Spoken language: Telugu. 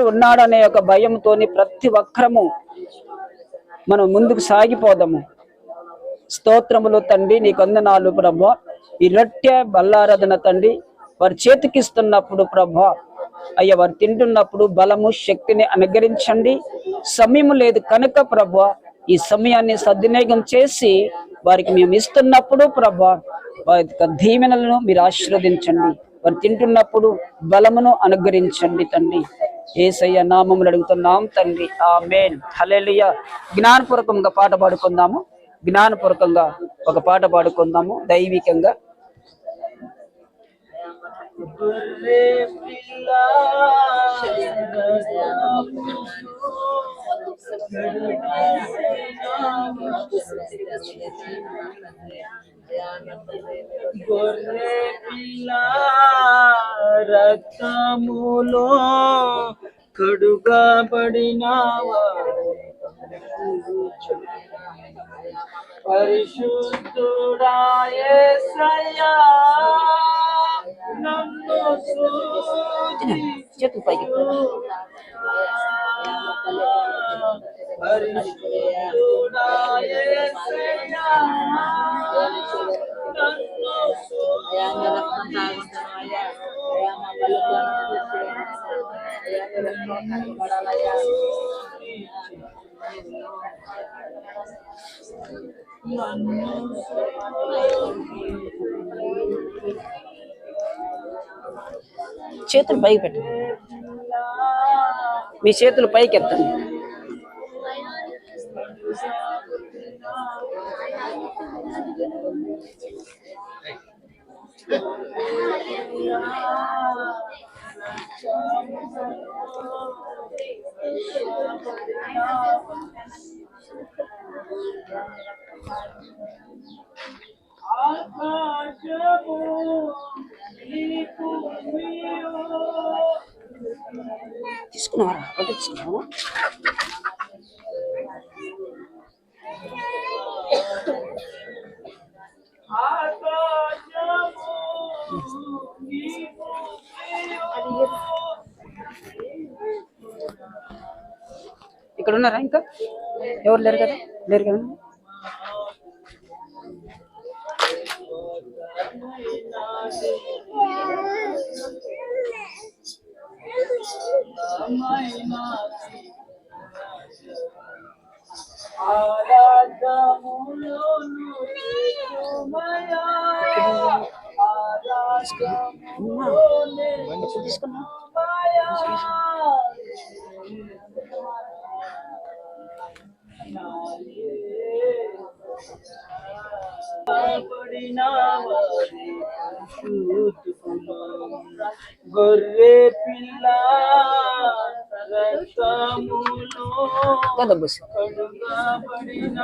దేవుడు ఉన్నాడనే ఒక భయంతోని ప్రతి ఒక్కరము మనం ముందుకు సాగిపోదాము. స్తోత్రములు తండ్రి, నీకు వందనాలు ప్రభా. ఈ రొట్టె బల్లారాధన తండ్రి వారి చేతికిస్తున్నప్పుడు ప్రభా, అయ్యా వారు తింటున్నప్పుడు బలము శక్తిని అనుగ్రహించండి. సమయం లేదు కనుక ప్రభా ఈ సమయాన్ని సద్వినియోగం చేసి వారికి మేము ఇస్తున్నప్పుడు ప్రభా వారి యొక్క దీవెనలను మీరు ఆశీర్వదించండి. వారు తింటున్నప్పుడు బలమును అనుగ్రహించండి తండ్రి. యేసయ్య నామములో అడుగుతున్నాం తండ్రి, ఆమేన్. హల్లెలూయా. జ్ఞానపూర్వకంగా పాట పాడుకుందాము. జ్ఞానపూర్వకంగా ఒక పాట పాడుకుందాము దైవికంగా. గొర్రె పిల్ల రక్తములో కడుగబడినావా, పరిశుద్ధుడా యేసయ్యా, నన్ను పరిశుద్ధుడా యేసయ్యా, చేతులు పైకి పెట్టండి, మీ చేతులు పైకి ఎత్తండి. తీసుకున్నారా? ఒకటి తీసుకున్నావా? ఇక్కడ ఉన్నారా? ఇంకా ఎవరు లేరు కదా? లేరు కదా? తీసుకున్నా గొర్రె పిల్ల రక్తములో కడుగబడిన